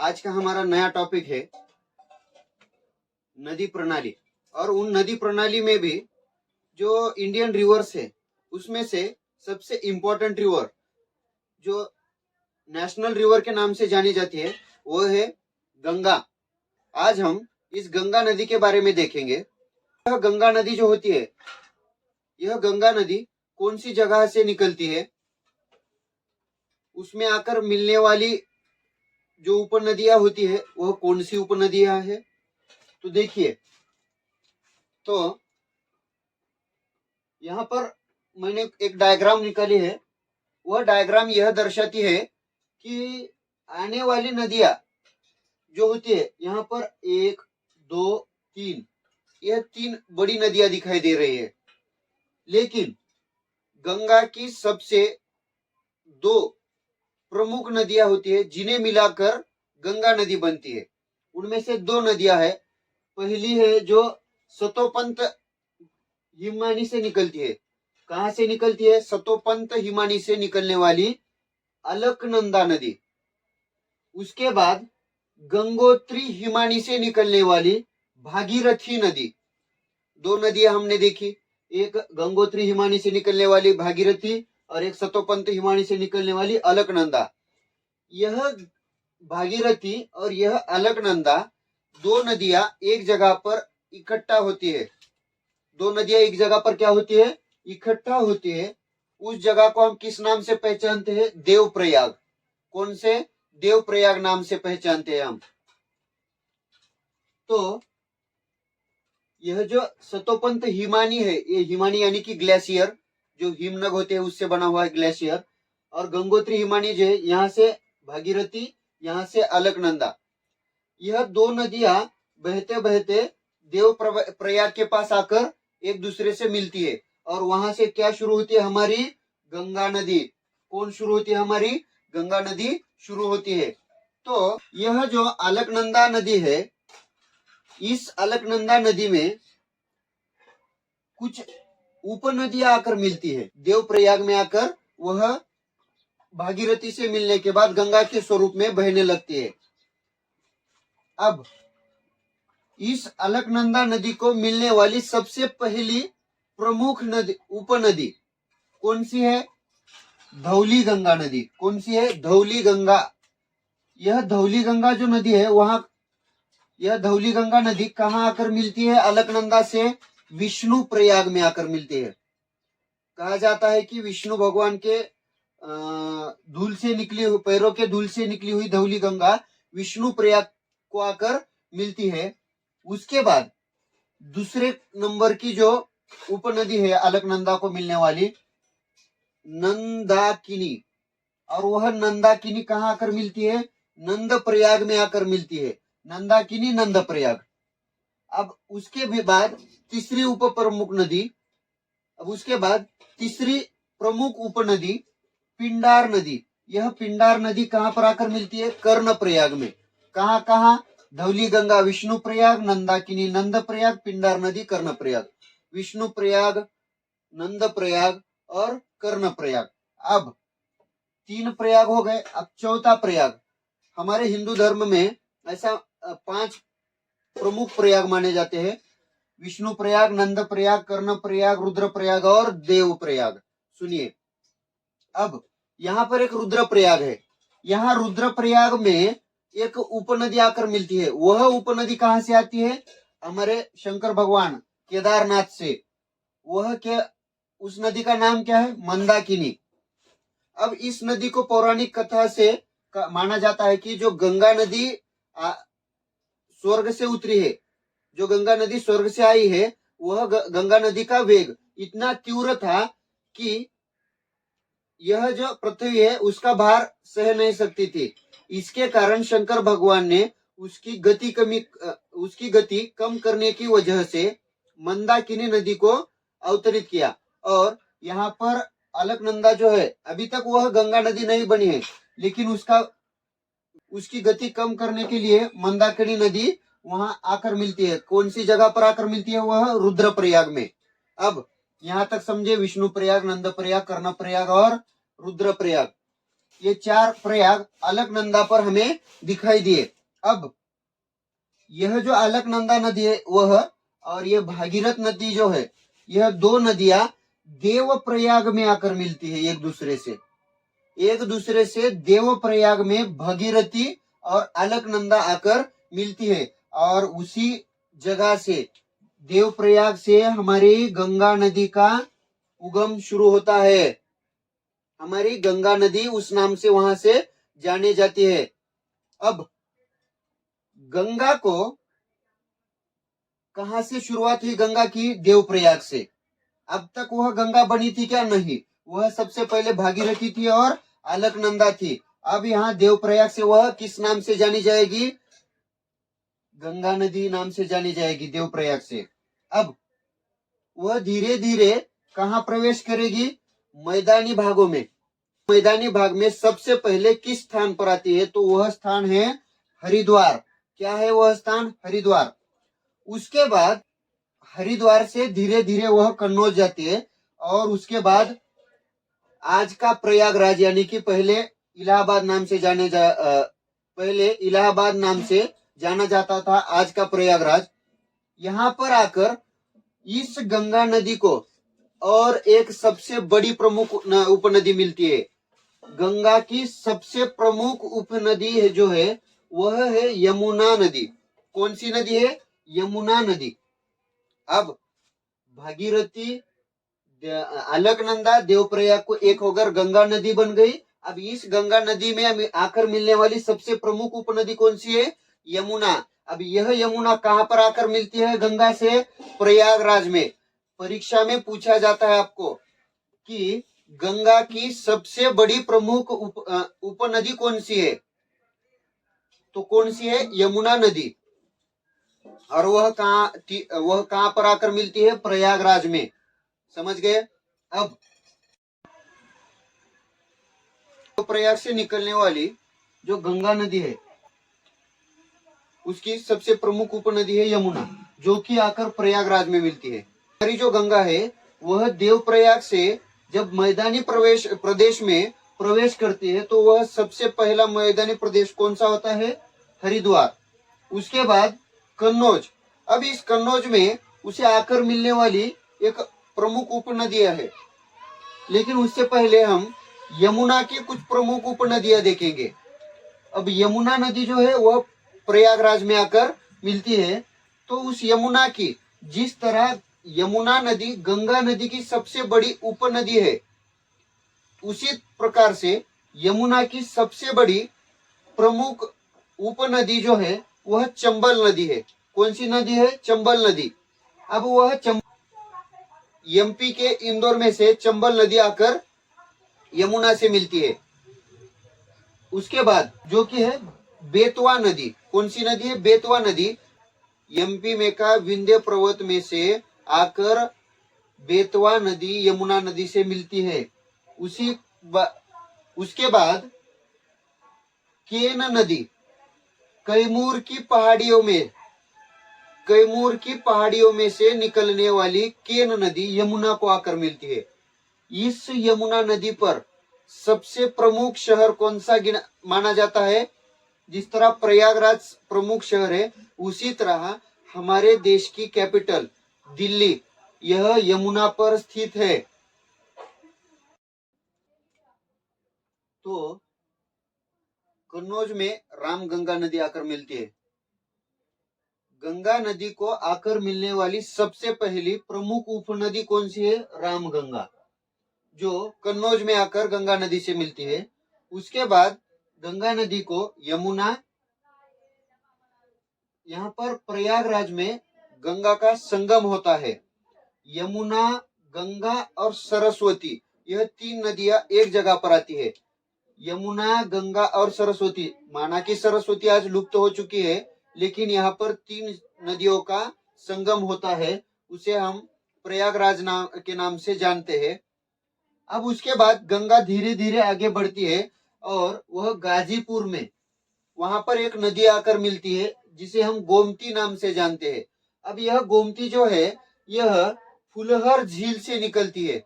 आज का हमारा नया टॉपिक है नदी प्रणाली। और उन नदी प्रणाली में भी जो इंडियन रिवर्स है उसमें से सबसे इम्पोर्टेंट रिवर जो नेशनल रिवर के नाम से जानी जाती है वो है गंगा। आज हम इस गंगा नदी के बारे में देखेंगे। यह गंगा नदी जो होती है, यह गंगा नदी कौन सी जगह से निकलती है, उसमें आकर मिलने वाली जो उपनदियां होती है वह कौन सी उपनदियां है। तो देखिए, तो यहाँ पर मैंने एक डायग्राम निकाली है। वह डायग्राम यह दर्शाती है कि आने वाली नदियां जो होती है, यहाँ पर 1 2 3, यह 3 बड़ी नदियां दिखाई दे रही है। लेकिन गंगा की सबसे 2 प्रमुख नदियां होती है जिन्हें मिलाकर गंगा नदी बनती है। उनमें से 2 नदियां है। पहली है जो सतोपंत हिमानी से निकलती है। कहां से निकलती है? सतोपंत हिमानी से निकलने वाली अलकनंदा नदी। उसके बाद गंगोत्री हिमानी से निकलने वाली भागीरथी नदी। 2 नदियां हमने देखी, एक गंगोत्री हिमानी से निकलने वाली भागीरथी और एक सतोपंत हिमानी से निकलने वाली अलकनंदा। यह भागीरथी और यह अलकनंदा 2 नदियां एक जगह पर इकट्ठा होती है। 2 नदियां एक जगह पर क्या होती है? इकट्ठा होती है। उस जगह को हम किस नाम से पहचानते हैं? देवप्रयाग। कौन से? देवप्रयाग नाम से पहचानते हैं हम। तो यह जो सतोपंत हिमानी है, ये हिमानी यानी कि ग्लेशियर, जो हिमनग होते हैं उससे बना हुआ है ग्लेशियर। और गंगोत्री हिमानी जो है, यहाँ से भागीरथी, यहाँ से अलकनंदा। यह 2 नदियां बहते बहते देव प्रयाग के पास आकर एक दूसरे से मिलती है। और वहां से क्या शुरू होती है? हमारी गंगा नदी। कौन शुरू होती है? हमारी गंगा नदी शुरू होती है। तो यह जो अलकनंदा नदी है, इस अलकनंदा नदी में कुछ उपनदियां आकर मिलती है। देवप्रयाग में आकर वह भागीरथी से मिलने के बाद गंगा के स्वरूप में बहने लगती है। अब इस अलकनंदा नदी को मिलने वाली सबसे पहली प्रमुख नदी, उपनदी कौन सी है? धौली गंगा नदी। कौन सी है? धौली गंगा। यह धौली गंगा जो नदी है, वहां यह धौली गंगा नदी कहां आकर मिलती है? अलकनंदा से विष्णु प्रयाग में आकर मिलती है। कहा जाता है कि विष्णु भगवान के धूल से निकली हुई, पैरों के धूल से निकली हुई धौली गंगा विष्णु प्रयाग को आकर मिलती है। उसके बाद दूसरे नंबर की जो उपनदी है अलकनंदा को मिलने वाली, नंदाकिनी। और वह नंदाकिनी कहां आकर मिलती है? नंद प्रयाग में आकर मिलती है। नंदाकिनी, नंद प्रयाग। अब उसके भी बाद तीसरी उप प्रमुख नदी, अब उसके बाद तीसरी प्रमुख उपनदी पिंडार नदी। यह पिंडार नदी कहां पर आकर मिलती है? कर्ण प्रयाग में। कहां कहां? धौली गंगा विष्णु प्रयाग, नंदाकिनी नंद प्रयाग, पिंडार नदी कर्ण प्रयाग। विष्णु प्रयाग, नंद प्रयाग और कर्ण प्रयाग। अब 3 प्रयाग हो गए। अब चौथा प्रयाग। हमारे हिंदू धर्म में ऐसा 5 प्रमुख प्रयाग माने जाते हैं। विष्णु प्रयाग, नंद प्रयाग, कर्ण प्रयाग, रुद्र प्रयाग और देव प्रयाग। सुनिए, अब यहाँ पर एक रुद्र प्रयाग है। यहाँ रुद्र प्रयाग में एक उपनदी आकर मिलती है। वह उपनदी कहां से आती है? हमारे शंकर भगवान केदारनाथ से। वह क्या, उस नदी का नाम क्या है? मंदाकिनी। अब इस नदी को पौराणिक कथा से माना जाता है कि जो गंगा नदी स्वर्ग से उतरी है, जो गंगा नदी स्वर्ग से आई है, वह गंगा नदी का वेग इतना तीव्र था कि यह जो पृथ्वी है उसका भार सह नहीं सकती थी। इसके कारण शंकर भगवान ने उसकी गति कम करने की वजह से मंदाकिनी नदी को अवतरित किया। और यहाँ पर अलकनंदा जो है, अभी तक वह गंगा नदी नहीं बनी है, लेकिन उसकी गति कम करने के लिए मंदाकिनी नदी वहां आकर मिलती है। कौन सी जगह पर आकर मिलती है? वह रुद्र प्रयाग में। अब यहां तक समझे, विष्णु प्रयाग, नंद प्रयाग, कर्ण प्रयाग और रुद्र प्रयाग। ये 4 प्रयाग अलकनंदा पर हमें दिखाई दिए। अब यह जो अलकनंदा नदी है वह, और ये भागीरथ नदी जो है, यह दो नदियां देवप्रयाग में आकर मिलती है एक दूसरे से। एक दूसरे से देवप्रयाग में भगीरथी और अलकनंदा आकर मिलती है, और उसी जगह से, देवप्रयाग से हमारी गंगा नदी का उगम शुरू होता है। हमारी गंगा नदी उस नाम से वहां से जानी जाती है। अब गंगा को कहां से शुरुआत हुई? गंगा की देवप्रयाग से। अब तक वह गंगा बनी थी क्या? नहीं, वह सबसे पहले भागीरथी थी और अलकनंदा थी। अब यहाँ देवप्रयाग से वह किस नाम से जानी जाएगी? गंगा नदी नाम से जानी जाएगी देवप्रयाग से। अब वह धीरे धीरे कहाँ प्रवेश करेगी? मैदानी भागों में। मैदानी भाग में सबसे पहले किस स्थान पर आती है? तो वह स्थान है हरिद्वार। क्या है वह स्थान? हरिद्वार। उसके बाद हरिद्वार से धीरे धीरे वह कन्नौज जाती है, और उसके बाद आज का प्रयागराज, यानी कि पहले इलाहाबाद नाम से पहले इलाहाबाद नाम से जाना जाता था, आज का प्रयागराज। यहाँ पर आकर इस गंगा नदी को और एक सबसे बड़ी प्रमुख उपनदी मिलती है। गंगा की सबसे प्रमुख उपनदी है जो है वह है यमुना नदी। कौन सी नदी है? यमुना नदी। अब भागीरथी, अलकनंदा, देवप्रयाग को एक होकर गंगा नदी बन गई। अब इस गंगा नदी में आकर मिलने वाली सबसे प्रमुख उपनदी कौन सी है? यमुना। अब यह यमुना कहां पर आकर मिलती है गंगा से? प्रयागराज में। परीक्षा में पूछा जाता है आपको कि गंगा की सबसे बड़ी प्रमुख उपनदी कौन सी है? तो कौन सी है? यमुना नदी। और वह कहां पर आकर मिलती है? प्रयागराज में। समझ गए? अब तो प्रयाग से निकलने वाली जो गंगा नदी है उसकी सबसे प्रमुख उपनदी है यमुना, जो कि आकर प्रयागराज में मिलती है। हमारी जो गंगा है वह देवप्रयाग से जब मैदानी प्रदेश में प्रवेश करती है तो वह सबसे पहला मैदानी प्रदेश कौन सा होता है? हरिद्वार। उसके बाद कन्नौज। अब इस कन्नौज में उसे आकर मिलने वाली एक प्रमुख उपनदियां है, लेकिन उससे पहले हम यमुना की कुछ प्रमुख उपनदियां देखेंगे। अब यमुना नदी जो है वह प्रयागराज में आकर मिलती है, तो उस यमुना की, जिस तरह यमुना नदी गंगा नदी की सबसे बड़ी उपनदी है, उसी प्रकार से यमुना की सबसे बड़ी प्रमुख उपनदी जो है वह चंबल नदी है। कौन सी नदी है? चंबल नदी। अब वह एमपी के इंदौर में से चंबल नदी आकर यमुना से मिलती है। उसके बाद जो कि है बेतवा नदी। कौन सी नदी है? बेतवा नदी। एमपी में का विंध्य पर्वत में से आकर बेतवा नदी यमुना नदी से मिलती है। उसके बाद केन नदी, कैमूर की पहाड़ियों में से निकलने वाली केन नदी यमुना को आकर मिलती है। इस यमुना नदी पर सबसे प्रमुख शहर कौन सा माना जाता है? जिस तरह प्रयागराज प्रमुख शहर है, उसी तरह हमारे देश की कैपिटल दिल्ली, यह यमुना पर स्थित है। तो कन्नौज में रामगंगा नदी आकर मिलती है। गंगा नदी को आकर मिलने वाली सबसे पहली प्रमुख उपनदी कौन सी है? रामगंगा, जो कन्नौज में आकर गंगा नदी से मिलती है। उसके बाद गंगा नदी को यमुना, यहाँ पर प्रयागराज में गंगा का संगम होता है। यमुना, गंगा और सरस्वती, यह तीन नदियां एक जगह पर आती है। यमुना, गंगा और सरस्वती। माना कि सरस्वती आज लुप्त हो चुकी है, लेकिन यहाँ पर तीन नदियों का संगम होता है, उसे हम प्रयागराज के नाम से जानते हैं। अब उसके बाद गंगा धीरे धीरे आगे बढ़ती है और वह गाजीपुर में, वहां पर एक नदी आकर मिलती है जिसे हम गोमती नाम से जानते हैं। अब यह गोमती जो है यह फुलहर झील से निकलती है।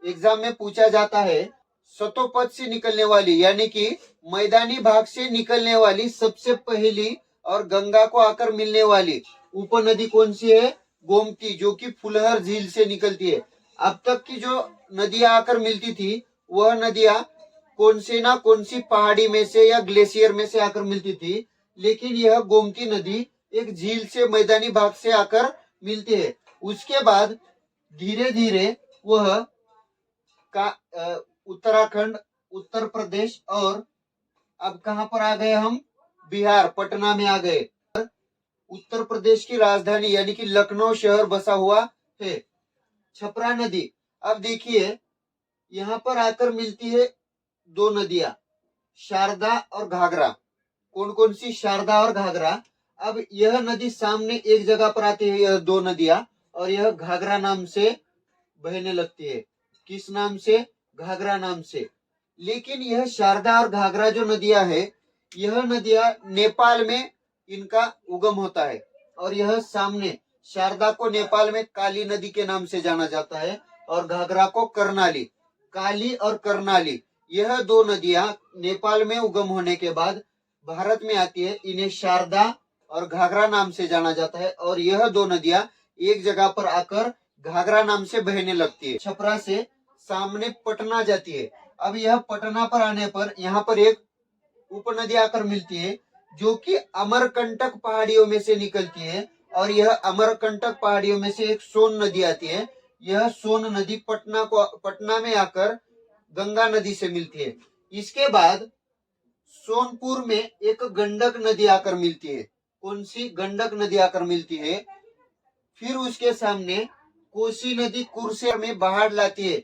एग्जाम में पूछा जाता है सतोपथ से निकलने वाली यानी कि मैदानी भाग से निकलने वाली सबसे पहली और गंगा को आकर मिलने वाली उपनदी कौन सी है? गोमती, जो कि फुलहर झील से निकलती है। अब तक की जो नदियां आकर मिलती थी वह नदियां कौन सी पहाड़ी में से या ग्लेशियर में से आकर मिलती थी, लेकिन यह गोमती नदी एक झील से, मैदानी भाग से आकर मिलती है। उसके बाद धीरे धीरे वह उत्तराखंड, उत्तर प्रदेश और अब कहां पर आ गए हम? बिहार, पटना में आ गए। उत्तर प्रदेश की राजधानी यानी कि लखनऊ शहर बसा हुआ है। छपरा नदी, अब देखिए यहाँ पर आकर मिलती है दो नदियां, शारदा और घाघरा। कौन कौन सी? शारदा और घाघरा। अब यह नदी सामने एक जगह पर आती है, यह दो नदियां, और यह घाघरा नाम से बहने लगती है। किस नाम से? घाघरा नाम से। लेकिन यह शारदा और घाघरा जो नदियां है, यह नदियां नेपाल में इनका उगम होता है। और यह सामने शारदा को नेपाल में काली नदी के नाम से जाना जाता है और घाघरा को कर्णाली। काली और कर्णाली यह दो नदियां नेपाल में उगम होने के बाद भारत में आती है। इन्हें शारदा और घाघरा नाम से जाना जाता है और यह दो नदियां एक जगह पर आकर घाघरा नाम से बहने लगती है। छपरा से सामने पटना जाती है। अब यह पटना पर आने पर यहाँ पर एक उपनदी आकर मिलती है जो कि अमरकंटक पहाड़ियों में से निकलती है और यह अमरकंटक पहाड़ियों में से एक सोन नदी आती है। यह सोन नदी पटना में आकर गंगा नदी से मिलती है। इसके बाद सोनपुर में एक गंडक नदी आकर मिलती है। कौन सी? गंडक नदी आकर मिलती है। फिर उसके सामने कोसी नदी कुर्सेर में बाढ़ लाती है।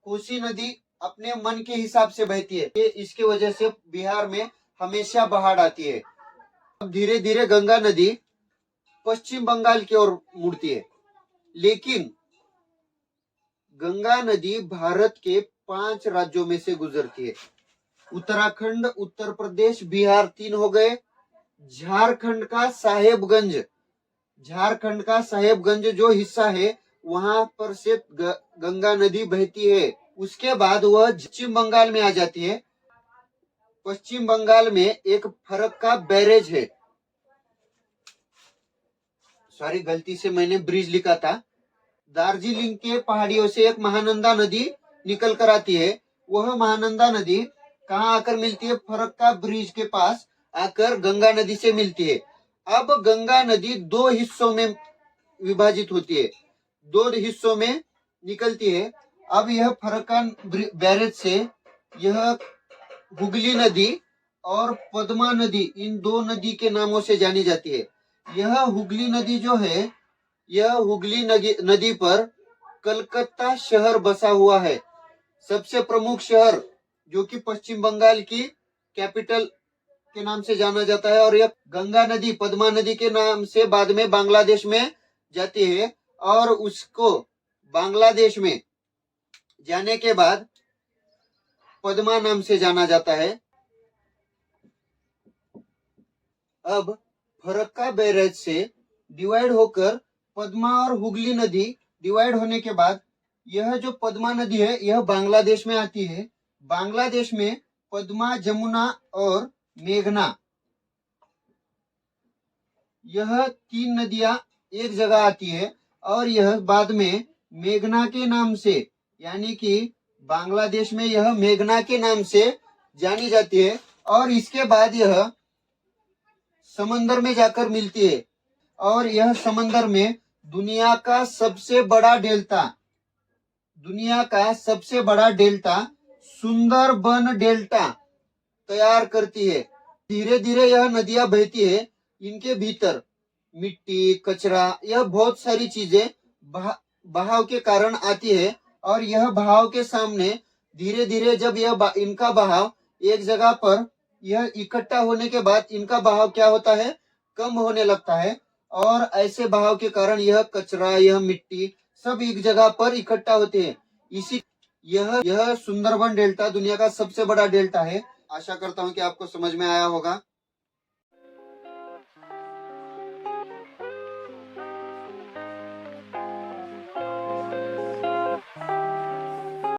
कोसी नदी अपने मन के हिसाब से बहती है, इसके वजह से बिहार में हमेशा बाढ़ आती है। अब धीरे धीरे गंगा नदी पश्चिम बंगाल की ओर मुड़ती है। लेकिन गंगा नदी भारत के 5 राज्यों में से गुजरती है। उत्तराखंड, उत्तर प्रदेश, बिहार 3 हो गए। झारखंड का साहेबगंज जो हिस्सा है वहां पर से गंगा नदी बहती है। उसके बाद वह पश्चिम बंगाल में आ जाती है। पश्चिम बंगाल में एक फरक्का बैरेज है। सॉरी, गलती से मैंने ब्रिज लिखा था। दार्जिलिंग के पहाड़ियों से एक महानंदा नदी निकल कर आती है। वह महानंदा नदी कहाँ आकर मिलती है? फरक्का ब्रिज के पास आकर गंगा नदी से मिलती है। अब गंगा नदी 2 हिस्सों में विभाजित होती है, 2 हिस्सों में निकलती है। अब यह फरक्का बैरेज से यह हुगली नदी और पद्मा नदी, इन 2 नदी के नामों से जानी जाती है। यह हुगली नदी जो है, यह हुगली नदी पर कलकत्ता शहर बसा हुआ है, सबसे प्रमुख शहर, जो कि पश्चिम बंगाल की कैपिटल के नाम से जाना जाता है। और यह गंगा नदी पद्मा नदी के नाम से बाद में बांग्लादेश में जाती है और उसको बांग्लादेश में जाने के बाद पद्मा नाम से जाना जाता है। अब फरक्का बैरेज से डिवाइड होकर पद्मा और हुगली नदी डिवाइड होने के बाद यह जो पद्मा नदी है यह बांग्लादेश में आती है। बांग्लादेश में पद्मा, जमुना और मेघना, यह 3 नदियां एक जगह आती है और यह बाद में मेघना के नाम से, यानी कि बांग्लादेश में यह मेघना के नाम से जानी जाती है। और इसके बाद यह समंदर में जाकर मिलती है और यह समंदर में दुनिया का सबसे बड़ा डेल्टा सुंदरबन डेल्टा तैयार करती है। धीरे धीरे यह नदियां बहती है। इनके भीतर मिट्टी, कचरा, यह बहुत सारी चीजें बहाव के कारण आती है और यह बहाव के सामने धीरे धीरे जब इनका बहाव एक जगह पर यह इकट्ठा होने के बाद इनका बहाव क्या होता है? कम होने लगता है। और ऐसे बहाव के कारण यह कचरा, यह मिट्टी सब एक जगह पर इकट्ठा होते हैं। यह सुंदरबन डेल्टा दुनिया का सबसे बड़ा डेल्टा है। आशा करता हूं कि आपको समझ में आया होगा।